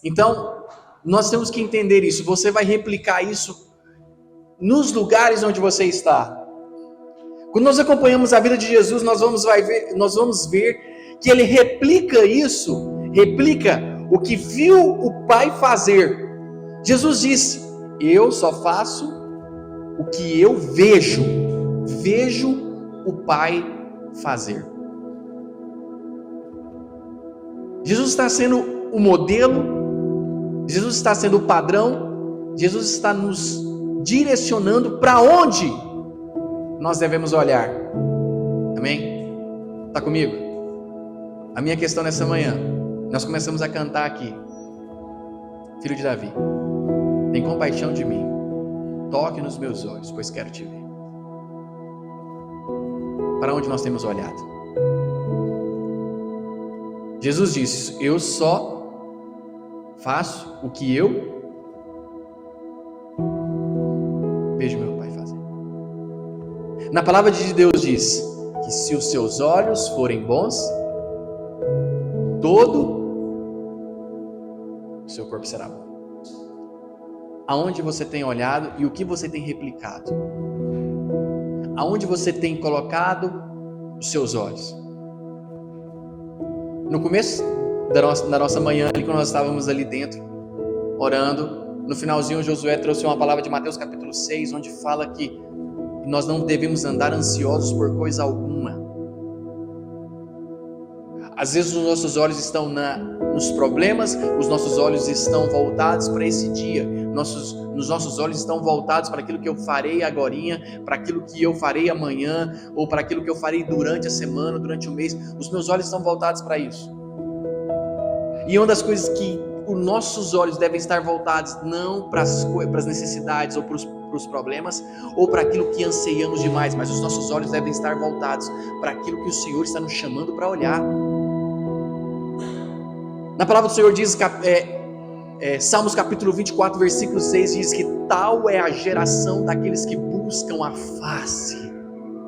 Então, nós temos que entender isso. Você vai replicar isso nos lugares onde você está. Quando nós acompanhamos a vida de Jesus, nós vamos ver que ele replica isso, replica o que viu o Pai fazer. Jesus disse: eu só faço o que eu vejo o Pai fazer. Jesus está sendo o modelo, Jesus está sendo o padrão, Jesus está nos direcionando para onde nós devemos olhar. Amém? Está comigo? A minha questão nessa manhã, nós começamos a cantar aqui: Filho de Davi, tem compaixão de mim, toque nos meus olhos, pois quero te ver. Para onde nós temos olhado? Jesus disse: eu só faço o que eu vejo meu Pai fazer. Na palavra de Deus diz que se os seus olhos forem bons, todo o seu corpo será bom. Aonde você tem olhado e o que você tem replicado? Aonde você tem colocado os seus olhos? No começo da nossa manhã, quando nós estávamos ali dentro, orando, no finalzinho Josué trouxe uma palavra de Mateus capítulo 6, onde fala que nós não devemos andar ansiosos por coisa alguma. Às vezes os nossos olhos estão nos problemas, os nossos olhos estão voltados para esse dia, os nossos olhos estão voltados para aquilo que eu farei agorinha, para aquilo que eu farei amanhã, ou para aquilo que eu farei durante a semana, durante o mês. Os meus olhos estão voltados para isso. E uma das coisas que os nossos olhos devem estar voltados não para as necessidades ou para os problemas ou para aquilo que anseiamos demais, mas os nossos olhos devem estar voltados para aquilo que o Senhor está nos chamando para olhar. Na palavra do Senhor diz, Salmos capítulo 24, versículo 6, diz que tal é a geração daqueles que buscam a face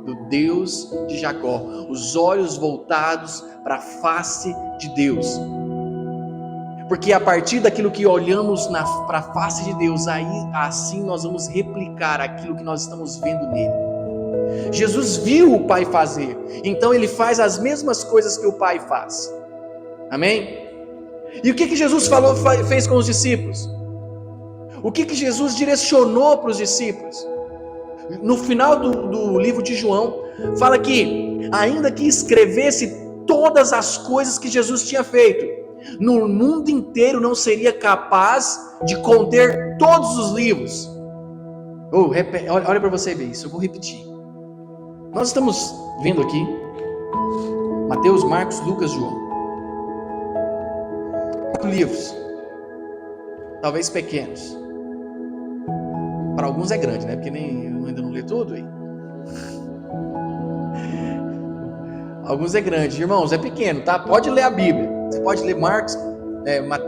do Deus de Jacó, os olhos voltados para a face de Deus. Porque a partir daquilo que olhamos para a face de Deus, assim nós vamos replicar aquilo que nós estamos vendo nele. Jesus viu o Pai fazer, então ele faz as mesmas coisas que o Pai faz. Amém? E o que Jesus fez com os discípulos? O que Jesus direcionou para os discípulos? No final do livro de João, fala que ainda que escrevesse todas as coisas que Jesus tinha feito, no mundo inteiro não seria capaz de conter todos os livros. Olha para você ver isso, eu vou repetir. Nós estamos vendo aqui Mateus, Marcos, Lucas, João. 4 livros, talvez pequenos. Para alguns é grande, né? Porque eu ainda não li tudo aí. Alguns é grande, irmãos, é pequeno, tá? Pode ler a Bíblia. Você pode ler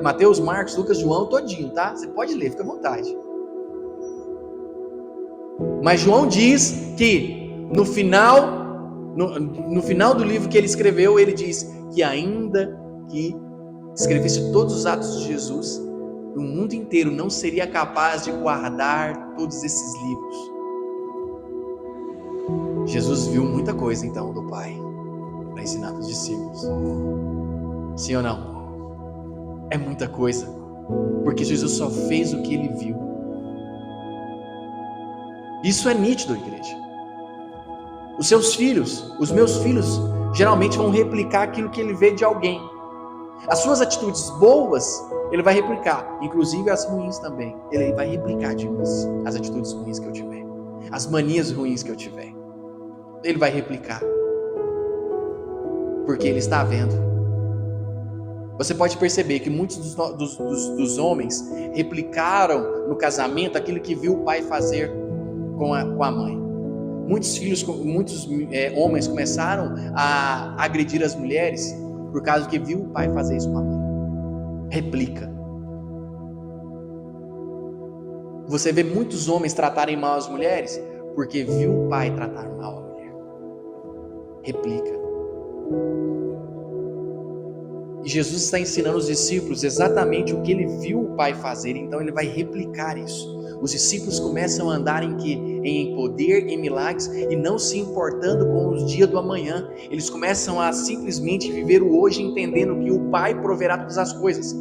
Mateus, Marcos, Lucas, João todinho, tá? Você pode ler, fica à vontade. Mas João diz que no final do livro que ele escreveu, ele diz que ainda que escrevesse todos os atos de Jesus, o mundo inteiro não seria capaz de guardar todos esses livros. Jesus viu muita coisa então do Pai para ensinar para os discípulos. Sim ou não? É muita coisa, porque Jesus só fez o que ele viu. Isso é nítido, igreja. Os seus filhos, os meus filhos, geralmente vão replicar aquilo que ele vê de alguém. As suas atitudes boas, ele vai replicar, inclusive as ruins também. Ele vai replicar de mim as atitudes ruins que eu tiver, as manias ruins que eu tiver. Ele vai replicar, porque ele está vendo. Você pode perceber que muitos dos homens replicaram no casamento aquilo que viu o pai fazer com a mãe. Muitos homens começaram a agredir as mulheres por causa que viu o pai fazer isso com a mãe. Replica. Você vê muitos homens tratarem mal as mulheres porque viu o pai tratar mal a mulher. Replica. E Jesus está ensinando os discípulos exatamente o que ele viu o Pai fazer, então ele vai replicar isso. Os discípulos começam a andar em poder, em milagres, e não se importando com os dias do amanhã. Eles começam a simplesmente viver o hoje, entendendo que o Pai proverá todas as coisas.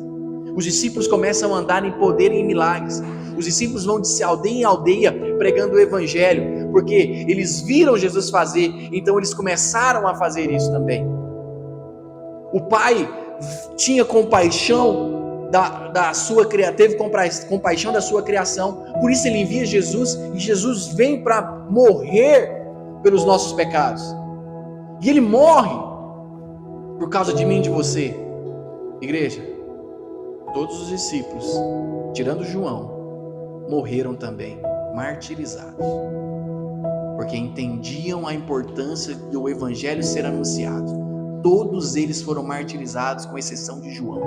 Os discípulos começam a andar em poder e em milagres. Os discípulos vão de aldeia em aldeia pregando o Evangelho, porque eles viram Jesus fazer, então eles começaram a fazer isso também. O Pai tinha compaixão da sua criação, teve compaixão da sua criação, por isso ele envia Jesus, e Jesus vem para morrer pelos nossos pecados, e ele morre por causa de mim e de você. Igreja, todos os discípulos, tirando João, morreram também, martirizados, porque entendiam a importância do Evangelho ser anunciado. Todos eles foram martirizados, com exceção de João.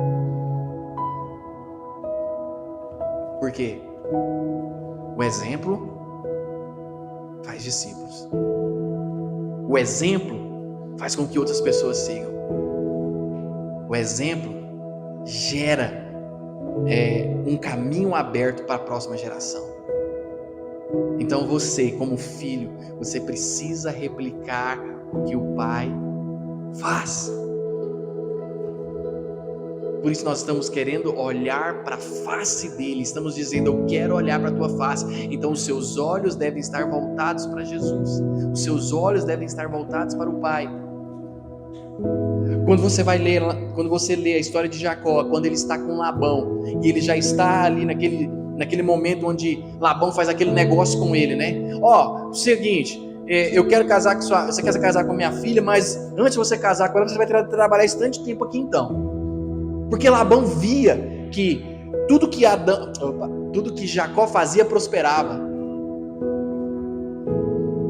Por quê? O exemplo faz discípulos. O exemplo faz com que outras pessoas sigam. O exemplo gera um caminho aberto para a próxima geração. Então você, como filho, você precisa replicar o que o Pai faz. Por isso nós estamos querendo olhar para a face dele, estamos dizendo: eu quero olhar para a tua face. Então os seus olhos devem estar voltados para Jesus, os seus olhos devem estar voltados para o Pai. Quando você lê a história de Jacó, quando ele está com Labão, e ele já está ali naquele momento onde Labão faz aquele negócio com ele, né? Seguinte, eu quero casar você quer casar com minha filha, mas antes de você casar com ela, você vai ter que trabalhar esse tanto de tempo aqui então. Porque Labão via que tudo que Jacó fazia prosperava.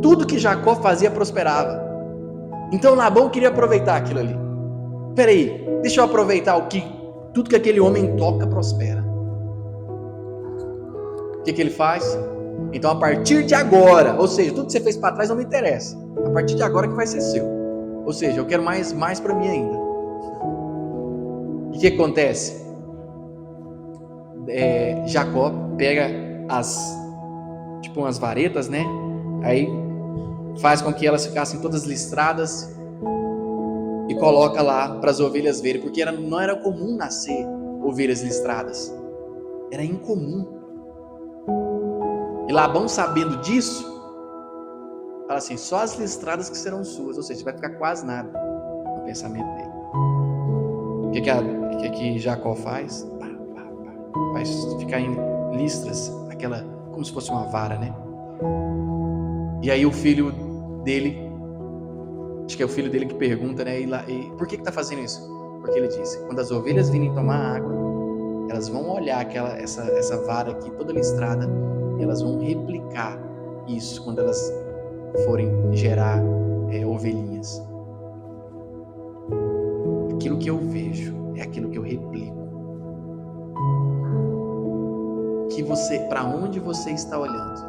Tudo que Jacó fazia prosperava. Então Labão queria aproveitar aquilo ali. Peraí, deixa eu aproveitar tudo que aquele homem toca prospera. O que ele faz? Então a partir de agora, ou seja, tudo que você fez para trás não me interessa. A partir de agora que vai ser seu. Ou seja, eu quero mais para mim ainda. E o que acontece? Jacó pega umas varetas, né? Aí faz com que elas ficassem todas listradas e coloca lá para as ovelhas verem, porque não era comum nascer ovelhas listradas, era incomum. E Labão, sabendo disso, fala assim: só as listradas que serão suas, ou seja, você vai ficar quase nada no pensamento dele. O que Jacó faz? Faz ficar em listras, como se fosse uma vara, né? E aí o filho dele, acho que é o filho dele que pergunta, né? E por que está fazendo isso? Porque ele disse: quando as ovelhas virem tomar água, elas vão olhar essa vara aqui toda listrada, e elas vão replicar isso quando elas forem gerar ovelhinhas. Aquilo que eu vejo é aquilo que eu replico. Para onde você está olhando?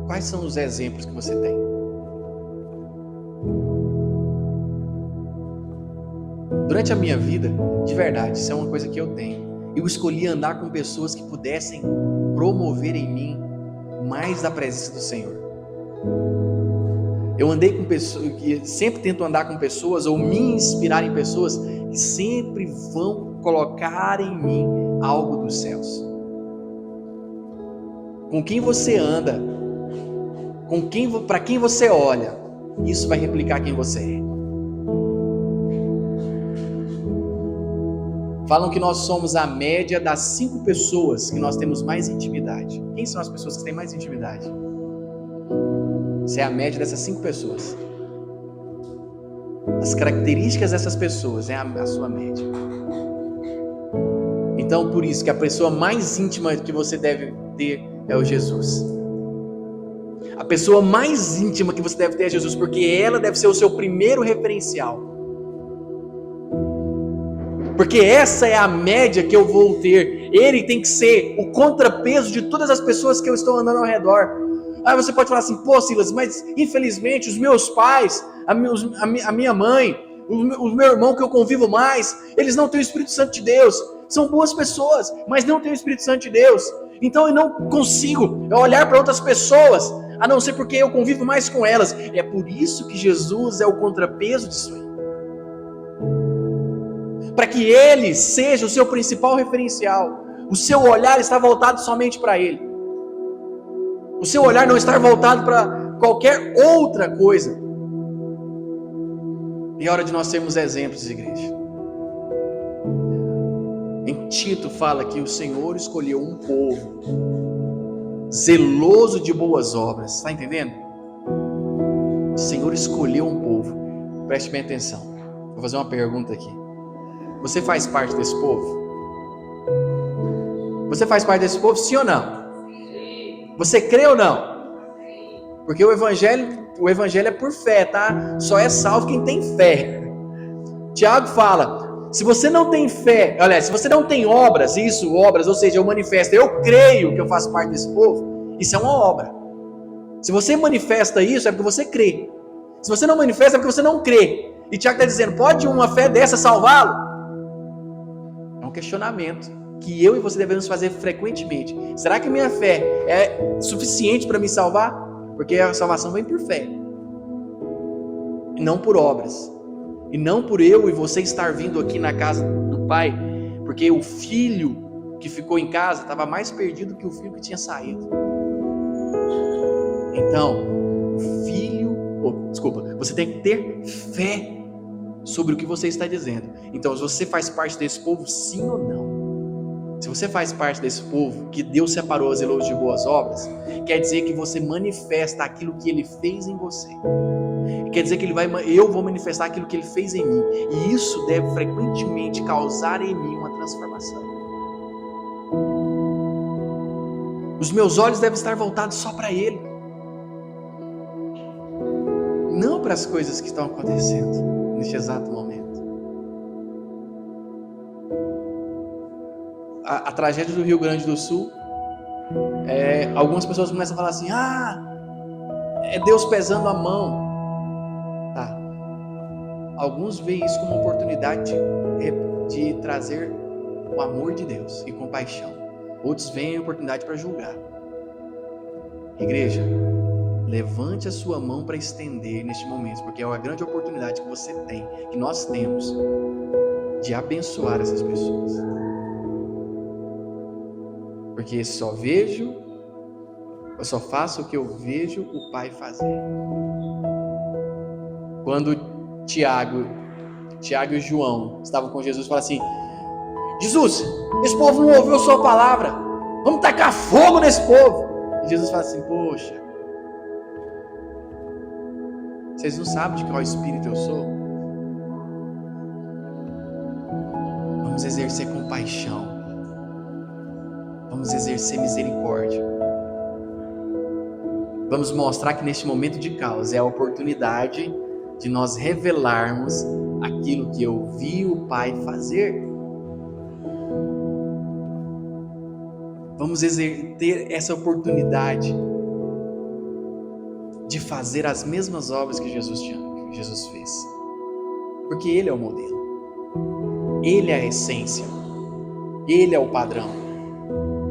Quais são os exemplos que você tem? Durante a minha vida, de verdade, isso é uma coisa que eu tenho. Eu escolhi andar com pessoas que pudessem promover em mim mais da presença do Senhor. Eu andei com pessoas, que sempre tento andar com pessoas ou me inspirar em pessoas que sempre vão colocar em mim algo dos céus. Com quem você anda, para quem você olha, isso vai replicar quem você é. Falam que nós somos a média das 5 pessoas que nós temos mais intimidade. Quem são as pessoas que têm mais intimidade? Você é a média dessas 5 pessoas. As características dessas pessoas é a sua média. Então, por isso que a pessoa mais íntima que você deve ter é o Jesus. A pessoa mais íntima que você deve ter é Jesus, porque ela deve ser o seu primeiro referencial. Porque essa é a média que eu vou ter. Ele tem que ser o contrapeso de todas as pessoas que eu estou andando ao redor. Aí você pode falar assim, pô Silas, mas infelizmente os meus pais, a minha mãe, o meu irmão que eu convivo mais, eles não têm o Espírito Santo de Deus. São boas pessoas, mas não têm o Espírito Santo de Deus. Então eu não consigo olhar para outras pessoas, a não ser porque eu convivo mais com elas. É por isso que Jesus é o contrapeso disso aí. Para que Ele seja o seu principal referencial. O seu olhar está voltado somente para Ele. O seu olhar não está voltado para qualquer outra coisa. E é hora de nós sermos exemplos, igreja. Em Tito fala que o Senhor escolheu um povo zeloso de boas obras. Está entendendo? O Senhor escolheu um povo. Preste bem atenção. Vou fazer uma pergunta aqui. Você faz parte desse povo? Você faz parte desse povo, sim ou não? Você crê ou não? Porque o evangelho é por fé, tá? Só é salvo quem tem fé. Tiago fala, se você não tem fé, olha, se você não tem obras, ou seja, eu manifesto, eu creio que eu faço parte desse povo, isso é uma obra. Se você manifesta isso, é porque você crê. Se você não manifesta, é porque você não crê. E Tiago está dizendo, pode uma fé dessa salvá-lo? É um questionamento que eu e você devemos fazer frequentemente. Será que minha fé é suficiente para me salvar? Porque a salvação vem por fé, e não por obras. E não por eu e você estar vindo aqui na casa do Pai, porque o filho que ficou em casa estava mais perdido que o filho que tinha saído. Então, você tem que ter fé sobre o que você está dizendo. Então, se você faz parte desse povo, sim ou não? Se você faz parte desse povo que Deus separou as zelosos de boas obras, quer dizer que você manifesta aquilo que Ele fez em você. Quer dizer que eu vou manifestar aquilo que Ele fez em mim. E isso deve frequentemente causar em mim uma transformação. Os meus olhos devem estar voltados só para Ele, não para as coisas que estão acontecendo neste exato momento. A tragédia do Rio Grande do Sul, algumas pessoas começam a falar assim, é Deus pesando a mão. Tá. Alguns veem isso como uma oportunidade de trazer o amor de Deus e compaixão. Outros veem a oportunidade para julgar. Igreja, levante a sua mão para estender neste momento, porque é uma grande oportunidade que você tem, que nós temos, de abençoar essas pessoas. Porque eu só faço o que eu vejo o Pai fazer. Quando Tiago e João estavam com Jesus, falaram assim, Jesus, esse povo não ouviu a sua palavra, vamos tacar fogo nesse povo. E Jesus fala assim, poxa, vocês não sabem de qual espírito eu sou? Vamos exercer compaixão. Vamos exercer misericórdia. Vamos mostrar que neste momento de caos é a oportunidade de nós revelarmos aquilo que eu vi o Pai fazer. Vamos ter essa oportunidade de fazer as mesmas obras que Jesus fez. Porque Ele é o modelo. Ele é a essência. Ele é o padrão.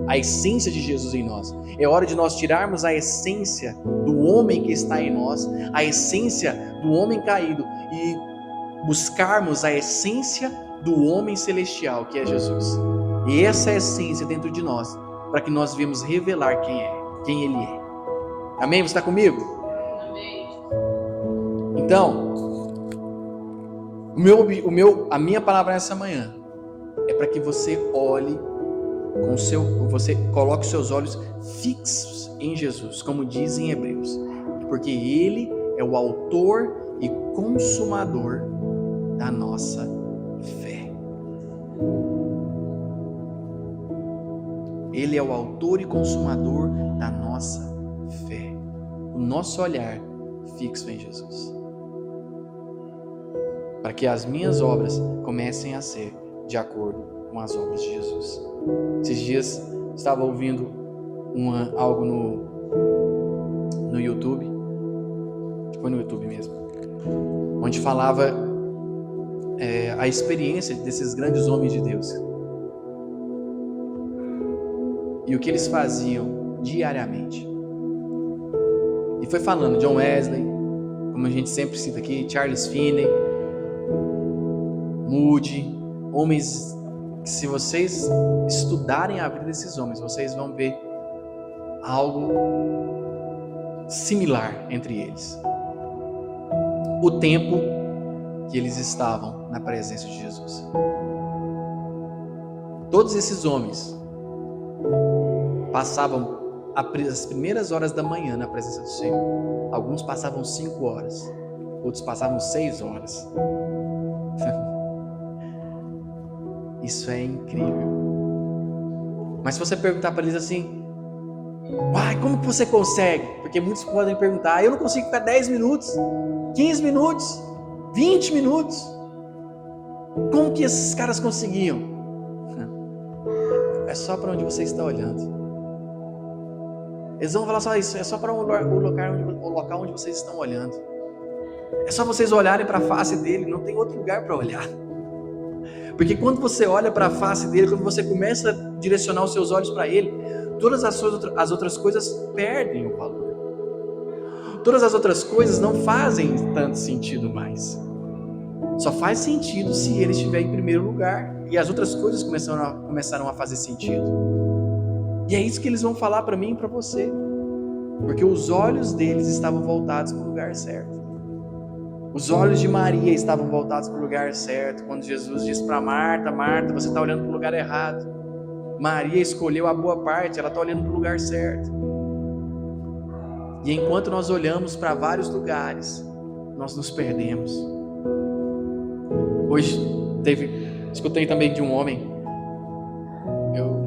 A essência de Jesus em nós. É hora de nós tirarmos a essência do homem que está em nós, a essência do homem caído, e buscarmos a essência do homem celestial, que é Jesus. E essa é a essência dentro de nós, para que nós venhamos revelar quem Ele é. Amém? Você está comigo? Amém. Então, a minha palavra nessa manhã é para que você olhe você coloque seus olhos fixos em Jesus, como diz em Hebreus, porque Ele é o autor e consumador da nossa fé. Ele é o autor e consumador da nossa fé. O nosso olhar fixo em Jesus, para que as minhas obras comecem a ser de acordo com as obras de Jesus. Esses dias estava ouvindo algo YouTube, foi no YouTube mesmo, onde falava a experiência desses grandes homens de Deus e o que eles faziam diariamente. E foi falando John Wesley, como a gente sempre cita aqui, Charles Finney, Moody, homens que, se vocês estudarem a vida desses homens, vocês vão ver algo similar entre eles. O tempo que eles estavam na presença de Jesus. Todos esses homens passavam as primeiras horas da manhã na presença do Senhor. Alguns passavam 5 horas, outros passavam 6 horas. Isso é incrível. Mas se você perguntar para eles assim, como que você consegue? Porque muitos podem perguntar, eu não consigo ficar 10 minutos, 15 minutos, 20 minutos. Como que esses caras conseguiam? É só para onde você está olhando. Eles vão falar só isso, é só para o local onde vocês estão olhando. É só vocês olharem para a face dele, não tem outro lugar para olhar. Porque quando você olha para a face dele, quando você começa a direcionar os seus olhos para ele, todas as outras coisas perdem o valor. Todas as outras coisas não fazem tanto sentido mais. Só faz sentido se ele estiver em primeiro lugar. E as outras coisas começaram a fazer sentido. E é isso que eles vão falar para mim e para você. Porque os olhos deles estavam voltados para o lugar certo. Os olhos de Maria estavam voltados para o lugar certo. Quando Jesus disse para Marta, Marta, você está olhando para o lugar errado. Maria escolheu a boa parte, ela está olhando para o lugar certo. E enquanto nós olhamos para vários lugares, nós nos perdemos. Hoje escutei também de um homem, eu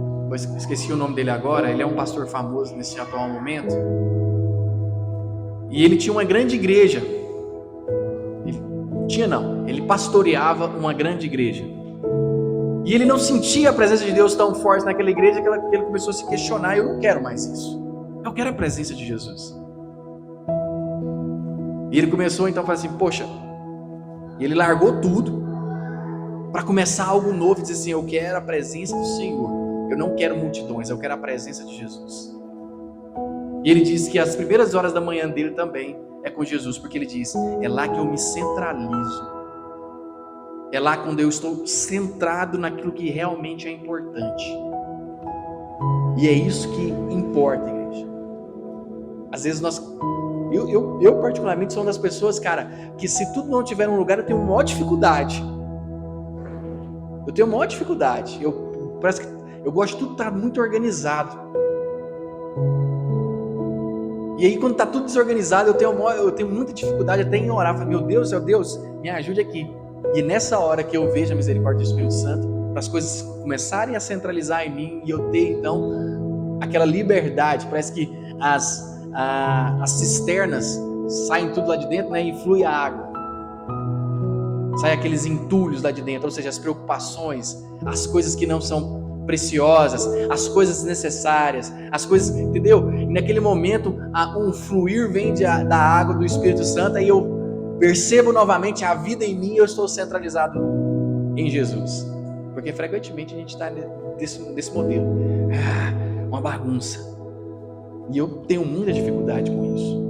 esqueci o nome dele agora, ele é um pastor famoso nesse atual momento, e ele tinha uma grande igreja. Ele pastoreava uma grande igreja. E ele não sentia a presença de Deus tão forte naquela igreja que ele começou a se questionar, eu não quero mais isso. Eu quero a presença de Jesus. E ele começou então a falar assim, poxa, e ele largou tudo para começar algo novo e dizer assim, eu quero a presença do Senhor. Eu não quero multidões, eu quero a presença de Jesus. E ele disse que as primeiras horas da manhã dele também é com Jesus, porque ele diz, é lá que eu me centralizo. É lá quando eu estou centrado naquilo que realmente é importante. E é isso que importa, igreja. Às vezes eu particularmente sou uma das pessoas, cara, que se tudo não tiver um lugar, eu tenho maior dificuldade. Parece que eu gosto de tudo estar muito organizado. E aí quando está tudo desorganizado, eu tenho muita dificuldade até em orar. Meu Deus, me ajude aqui. E nessa hora que eu vejo a misericórdia do Espírito Santo, para as coisas começarem a centralizar em mim, e eu ter então aquela liberdade, parece que as cisternas saem tudo lá de dentro, né, e flui a água. Sai aqueles entulhos lá de dentro, ou seja, as preocupações, as coisas que não são preciosas, as coisas necessárias, as coisas, entendeu? E naquele momento, um fluir vem da água do Espírito Santo, aí eu percebo novamente a vida em mim e eu estou centralizado em Jesus. Porque frequentemente a gente está desse modelo. Uma bagunça. E eu tenho muita dificuldade com isso.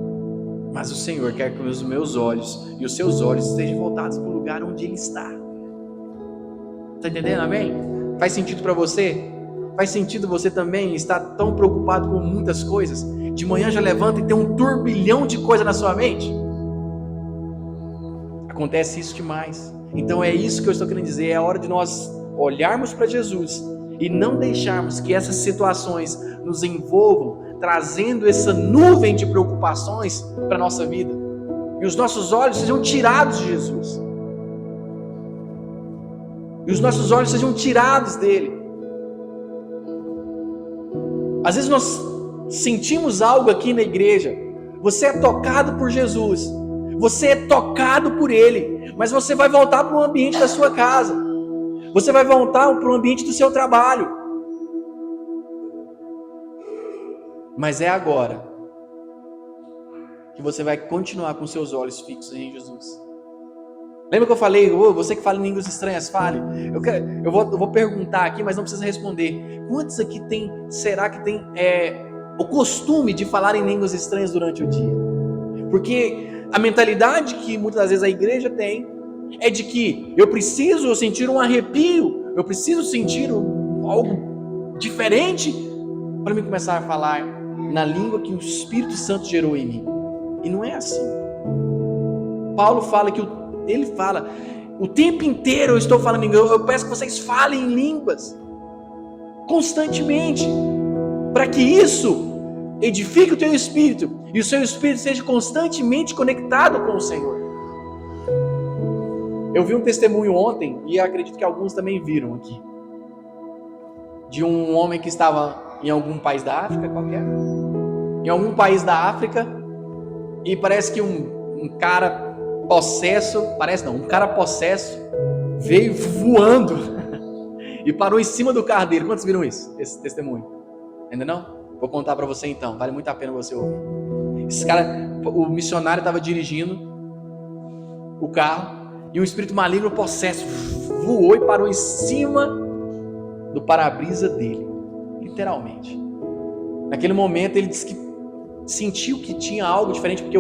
Mas o Senhor quer que os meus olhos e os seus olhos estejam voltados para o lugar onde Ele está. Está entendendo, amém? Faz sentido para você? Faz sentido você também estar tão preocupado com muitas coisas? De manhã já levanta e tem um turbilhão de coisa na sua mente? Acontece isso demais. Então é isso que eu estou querendo dizer. É a hora de nós olharmos para Jesus e não deixarmos que essas situações nos envolvam, trazendo essa nuvem de preocupações para a nossa vida. E os nossos olhos sejam tirados de Jesus. E os nossos olhos sejam tirados dele. Às vezes nós sentimos algo aqui na igreja. Você é tocado por Jesus. Você é tocado por Ele. Mas você vai voltar para o ambiente da sua casa. Você vai voltar para o ambiente do seu trabalho. Mas é agora que você vai continuar com seus olhos fixos em Jesus. Lembra que eu falei, você que fala em línguas estranhas, fale. Eu vou perguntar aqui, mas não precisa responder. Quantos aqui será que tem o costume de falar em línguas estranhas durante o dia? Porque a mentalidade que muitas vezes a igreja tem é de que eu preciso sentir um arrepio, eu preciso sentir algo diferente para me começar a falar na língua que o Espírito Santo gerou em mim. E não é assim. Paulo fala ele fala, o tempo inteiro eu estou falando em línguas, eu peço que vocês falem em línguas, constantemente, para que isso edifique o teu espírito, e o seu espírito seja constantemente conectado com o Senhor. Eu vi um testemunho ontem, e acredito que alguns também viram aqui, de um homem que estava em algum país da África, qualquer, em algum país da África, e parece que um cara possesso, um cara possesso veio voando e parou em cima do carro dele. Quantos viram isso? Esse testemunho? Ainda não? Vou contar para você então, vale muito a pena você ouvir. Esse cara, o missionário estava dirigindo o carro e um espírito maligno possesso voou e parou em cima do para-brisa dele, literalmente. Naquele momento ele disse que sentiu que tinha algo diferente, porque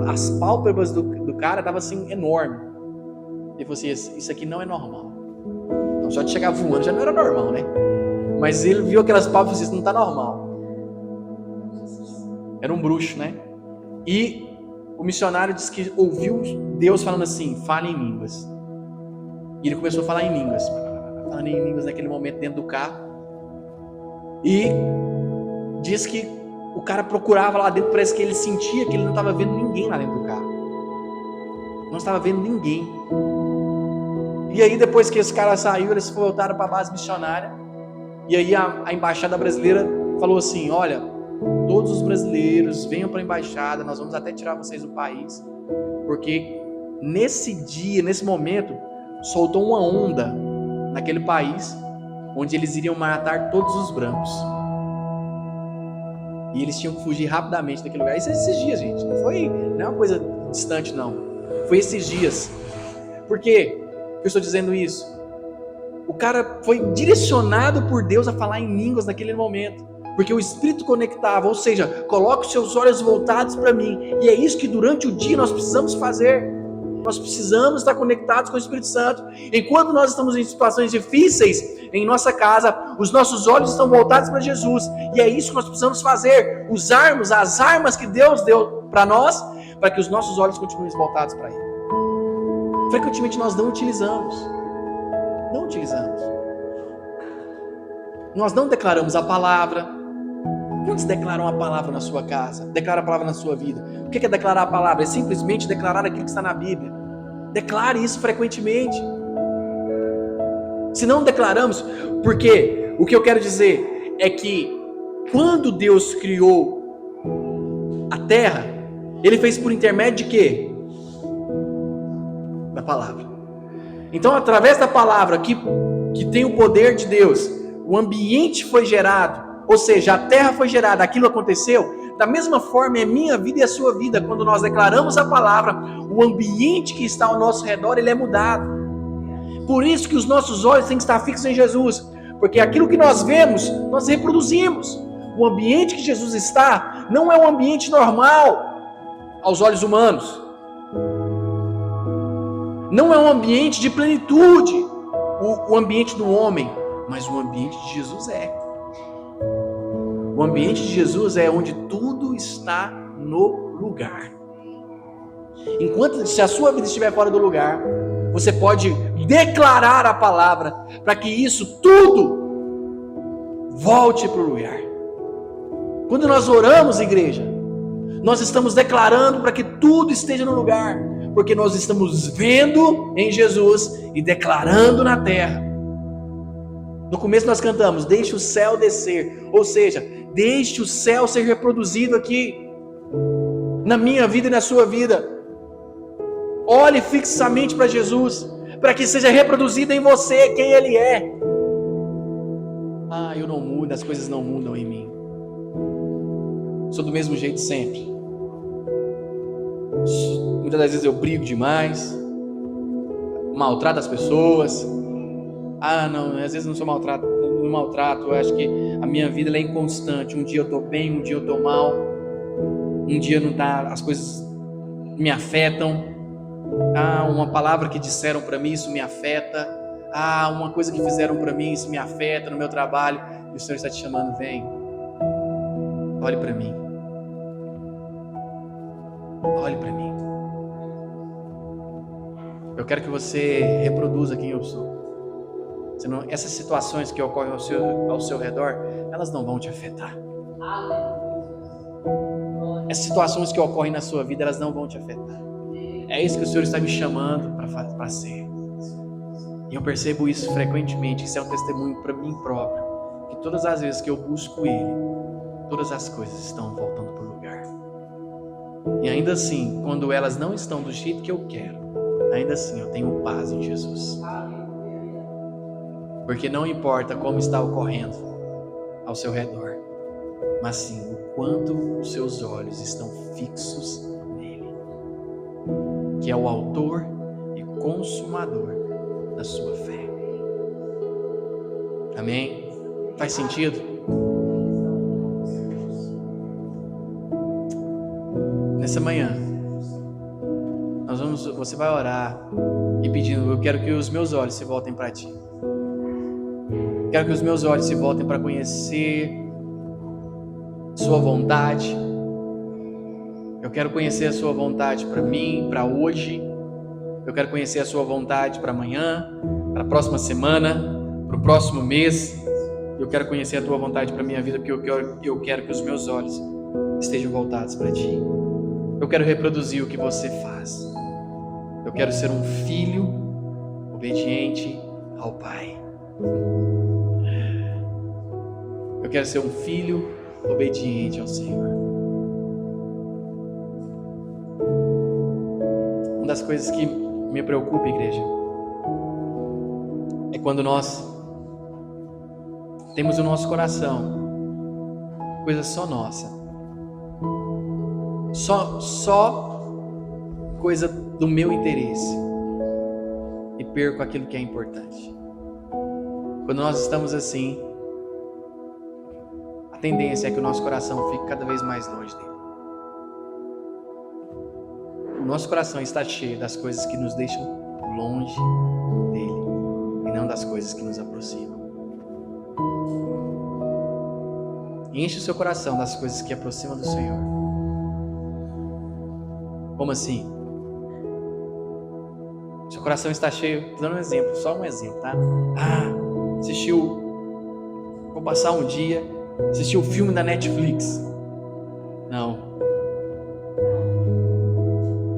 as pálpebras do cara estavam assim enormes. Ele falou assim, isso aqui não é normal. Então, só de chegar voando já não era normal, né? Mas ele viu aquelas pálpebras e disse, isso não está normal. Era um bruxo, né? E o missionário disse que ouviu Deus falando assim, fale em línguas. E ele começou a falar em línguas. Falando em línguas naquele momento dentro do carro. E diz que o cara procurava lá dentro, parece que ele sentia que ele não estava vendo ninguém lá dentro do carro. Não estava vendo ninguém. E aí depois que esse cara saiu, eles voltaram para a base missionária. E aí a embaixada brasileira falou assim, olha, todos os brasileiros venham para a embaixada, nós vamos até tirar vocês do país. Porque nesse dia, nesse momento, soltou uma onda naquele país, onde eles iriam matar todos os brancos. E eles tinham que fugir rapidamente daquele lugar. Isso é esses dias, gente. Não é uma coisa distante, não. Foi esses dias. Por quê que eu estou dizendo isso? O cara foi direcionado por Deus a falar em línguas naquele momento. Porque o Espírito conectava, ou seja, coloca os seus olhos voltados para mim. E é isso que durante o dia nós precisamos fazer. Nós precisamos estar conectados com o Espírito Santo. Enquanto nós estamos em situações difíceis em nossa casa, os nossos olhos estão voltados para Jesus. E é isso que nós precisamos fazer. Usarmos as armas que Deus deu para nós, para que os nossos olhos continuem voltados para Ele. Frequentemente nós não utilizamos. Não utilizamos. Nós não declaramos a palavra. Quantos declaram a palavra na sua casa? Declara a palavra na sua vida. O que é declarar a palavra? É simplesmente declarar aquilo que está na Bíblia. Declare isso frequentemente. Se não declaramos, porque o que eu quero dizer é que quando Deus criou a terra, Ele fez por intermédio de quê? Da palavra. Então, através da palavra que tem o poder de Deus, o ambiente foi gerado. Ou seja, a terra foi gerada, aquilo aconteceu. Da mesma forma é minha vida e a sua vida. Quando nós declaramos a palavra, o ambiente que está ao nosso redor, ele é mudado. Por isso que os nossos olhos têm que estar fixos em Jesus. Porque aquilo que nós vemos, nós reproduzimos. O ambiente que Jesus está, não é um ambiente normal aos olhos humanos. Não é um ambiente de plenitude, o ambiente do homem. Mas o ambiente de Jesus é. O ambiente de Jesus é onde tudo está no lugar. Enquanto, se a sua vida estiver fora do lugar, você pode declarar a palavra para que isso tudo volte para o lugar. Quando nós oramos, igreja, nós estamos declarando para que tudo esteja no lugar, porque nós estamos vendo em Jesus e declarando na terra. No começo nós cantamos, deixe o céu descer, ou seja, deixe o céu ser reproduzido aqui, na minha vida e na sua vida. Olhe fixamente para Jesus, para que seja reproduzido em você quem Ele é. Eu não mudo, as coisas não mudam em mim. Sou do mesmo jeito sempre. Muitas das vezes eu brigo demais, maltrato as pessoas. Não, às vezes não maltrato, eu acho que a minha vida ela é inconstante. Um dia eu estou bem, um dia eu estou mal, um dia não tá, as coisas me afetam. Uma palavra que disseram para mim, isso me afeta. Uma coisa que fizeram para mim, isso me afeta no meu trabalho. E o Senhor está te chamando, vem, olhe para mim. Olhe para mim. Eu quero que você reproduza quem eu sou. Senão, essas situações que ocorrem ao seu redor, elas não vão te afetar. Essas situações que ocorrem na sua vida, elas não vão te afetar. É isso que o Senhor está me chamando para ser. E eu percebo isso frequentemente. Isso é um testemunho para mim próprio. Que todas as vezes que eu busco Ele, todas as coisas estão voltando para o lugar. E ainda assim, quando elas não estão do jeito que eu quero, ainda assim eu tenho paz em Jesus. Porque não importa como está ocorrendo ao seu redor, mas sim o quanto os seus olhos estão fixos nele, que é o autor e consumador da sua fé. Amém? Faz sentido? Nessa manhã, você vai orar e pedindo: eu quero que os meus olhos se voltem para ti. Quero que os meus olhos se voltem para conhecer sua vontade. Eu quero conhecer a sua vontade para mim, para hoje. Eu quero conhecer a sua vontade para amanhã, para a próxima semana, para o próximo mês. Eu quero conhecer a tua vontade para a minha vida, porque eu quero que os meus olhos estejam voltados para ti. Eu quero reproduzir o que você faz. Eu quero ser um filho obediente ao Pai. Eu quero ser um filho obediente ao Senhor. Uma das coisas que me preocupa, igreja, é quando nós temos no nosso coração coisa só nossa, só coisa do meu interesse, e perco aquilo que é importante. Quando nós estamos assim, a tendência é que o nosso coração fique cada vez mais longe dele. O nosso coração está cheio das coisas que nos deixam longe dele e não das coisas que nos aproximam. Enche o seu coração das coisas que aproximam do Senhor. Como assim? Seu coração está cheio, dando um exemplo, só um exemplo, tá? Vou passar um dia, assistir o filme da Netflix. Não.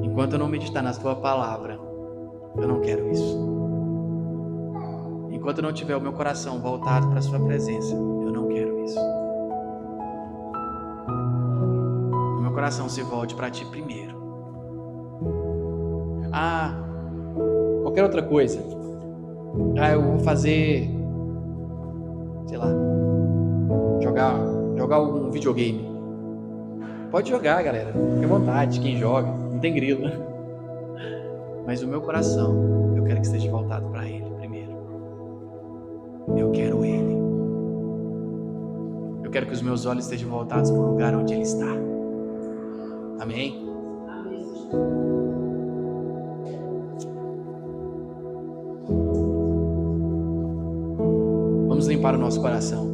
Enquanto eu não meditar na tua palavra, eu não quero isso. Enquanto eu não tiver o meu coração voltado para a sua presença, eu não quero isso. Que o meu coração se volte para ti primeiro. Qualquer outra coisa. Eu vou fazer, sei lá, jogar algum videogame. Pode jogar, galera, fique à vontade, quem joga, não tem grilo, né? Mas o meu coração, eu quero que esteja voltado para Ele primeiro. Eu quero Ele. Eu quero que os meus olhos estejam voltados para o lugar onde Ele está. Amém? Vamos limpar o nosso coração.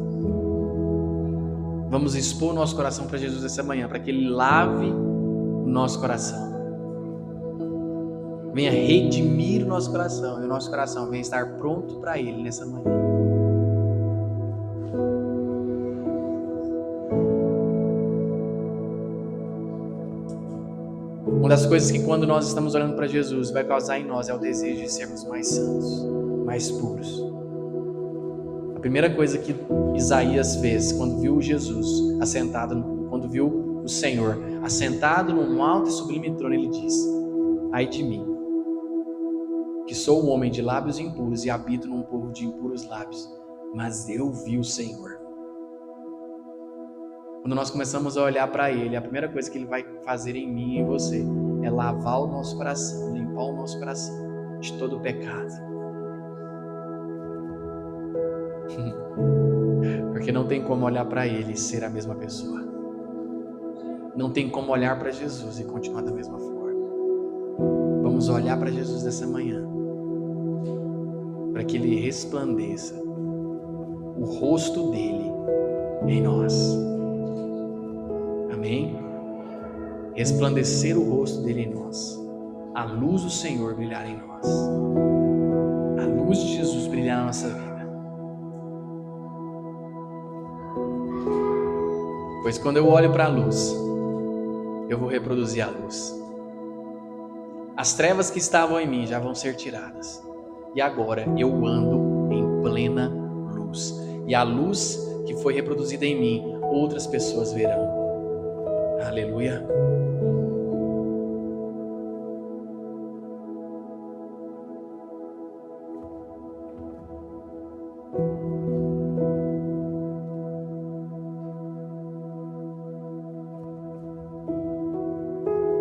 Vamos expor o nosso coração para Jesus essa manhã, para que Ele lave o nosso coração. Venha redimir o nosso coração, e o nosso coração venha estar pronto para Ele nessa manhã. Uma das coisas que quando nós estamos olhando para Jesus vai causar em nós é o desejo de sermos mais santos, mais puros. A primeira coisa que Isaías fez quando viu Jesus quando viu o Senhor assentado num alto e sublime trono, ele disse: ai de mim, que sou um homem de lábios impuros e habito num povo de impuros lábios, mas eu vi o Senhor. Quando nós começamos a olhar para Ele, a primeira coisa que Ele vai fazer em mim e em você é é lavar o nosso coração, limpar o nosso coração de todo o pecado. Porque não tem como olhar para Ele e ser a mesma pessoa. Não tem como olhar para Jesus e continuar da mesma forma. Vamos olhar para Jesus nessa manhã, para que Ele resplandeça o rosto dele em nós. Amém? Resplandecer o rosto dele em nós. A luz do Senhor brilhar em nós. A luz de Jesus brilhar na nossa vida. Pois quando eu olho para a luz, eu vou reproduzir a luz. As trevas que estavam em mim já vão ser tiradas. E agora eu ando em plena luz. E a luz que foi reproduzida em mim, outras pessoas verão. Aleluia.